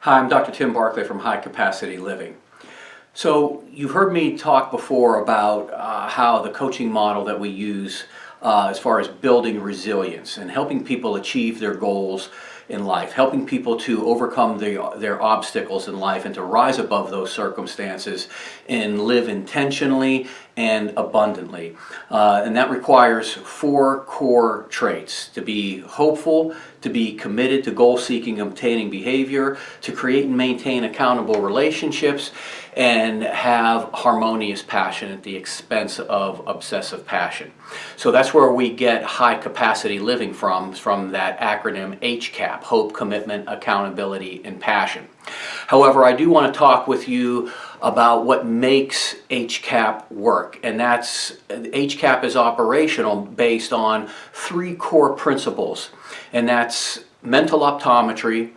Hi, I'm Dr. Tim Barclay from High Capacity Living. So you've heard me talk before about how the coaching model that we use as far as building resilience and helping people achieve their goals in life, helping people to overcome their obstacles in life and to rise above those circumstances and live intentionally and abundantly. And that requires 4 core traits: to be hopeful, to be committed to goal-seeking, obtaining behavior, to create and maintain accountable relationships, and have harmonious passion at the expense of obsessive passion. So that's where we get high capacity living from that acronym HCAP: hope, commitment, accountability, and passion. However, I do want to talk with you about what makes HCAP work, and that's HCAP is operational based on 3 core principles, and that's mental optometry,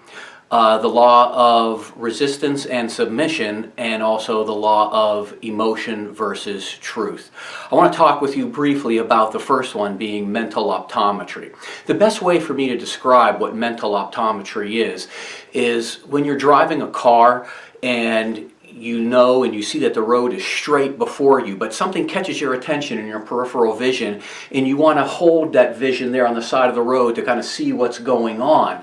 the law of resistance and submission, and also the law of emotion versus truth. I want to talk with you briefly about the first one, being mental optometry. The best way for me to describe what mental optometry is when you're driving a car and you know and you see that the road is straight before you, but something catches your attention in your peripheral vision and you want to hold that vision there on the side of the road to kind of see what's going on.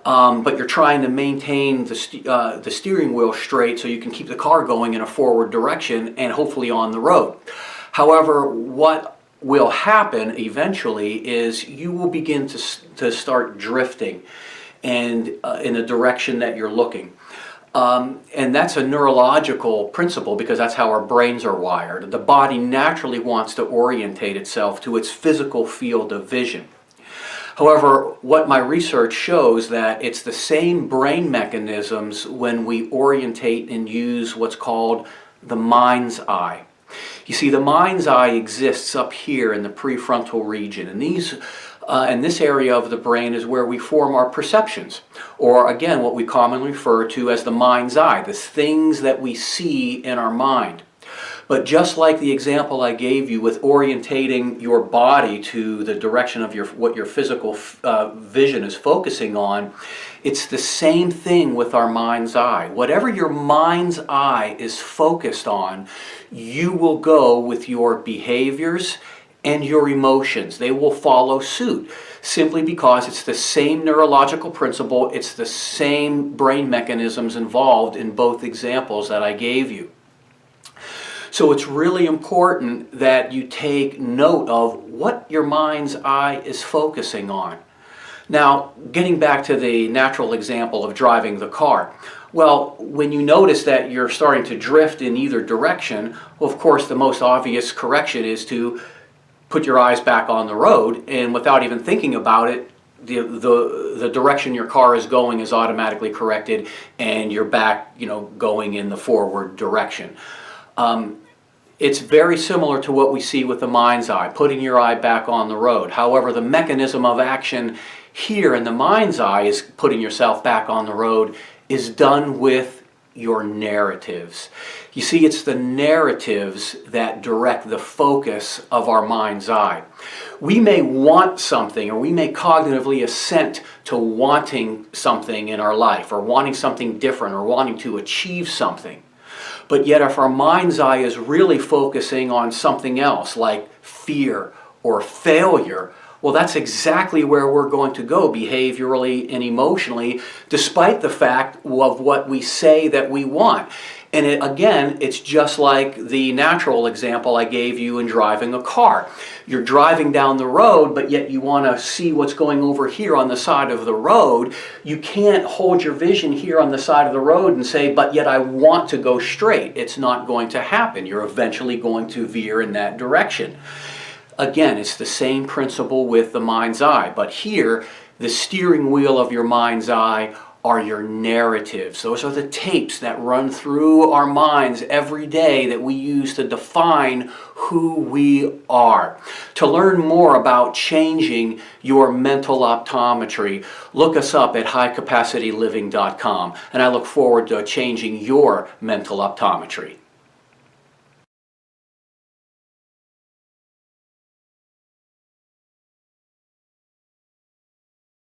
But you're trying to maintain the steering wheel straight so you can keep the car going in a forward direction and hopefully on the road. However, what will happen eventually is you will begin to start drifting and in the direction that you're looking. And that's a neurological principle because that's how our brains are wired. The body naturally wants to orientate itself to its physical field of vision. However, what my research shows that it's the same brain mechanisms when we orientate and use what's called the mind's eye. You see, the mind's eye exists up here in the prefrontal region, and this area of the brain is where we form our perceptions, or again, what we commonly refer to as the mind's eye, the things that we see in our mind. But just like the example I gave you with orientating your body to the direction of what your physical vision is focusing on, it's the same thing with our mind's eye. Whatever your mind's eye is focused on, you will go with your behaviors and your emotions. They will follow suit simply because it's the same neurological principle, it's the same brain mechanisms involved in both examples that I gave you. So it's really important that you take note of what your mind's eye is focusing on. Now, getting back to the natural example of driving the car. Well, when you notice that you're starting to drift in either direction, well, of course, the most obvious correction is to put your eyes back on the road, and without even thinking about it, the direction your car is going is automatically corrected, and you're back, going in the forward direction. It's very similar to what we see with the mind's eye, putting your eye back on the road. However, the mechanism of action here in the mind's eye is putting yourself back on the road is done with your narratives. You see, it's the narratives that direct the focus of our mind's eye. We may want something, or we may cognitively assent to wanting something in our life, or wanting something different, or wanting to achieve something. But yet if our mind's eye is really focusing on something else, like fear or failure, well, that's exactly where we're going to go behaviorally and emotionally, despite the fact of what we say that we want. And again, it's just like the natural example I gave you in driving a car. You're driving down the road, but yet you want to see what's going over here on the side of the road. You can't hold your vision here on the side of the road and say, but yet I want to go straight. It's not going to happen. You're eventually going to veer in that direction. Again, it's the same principle with the mind's eye, but here, the steering wheel of your mind's eye are your narratives. Those are the tapes that run through our minds every day that we use to define who we are. To learn more about changing your mental optometry, look us up at highcapacityliving.com, and I look forward to changing your mental optometry.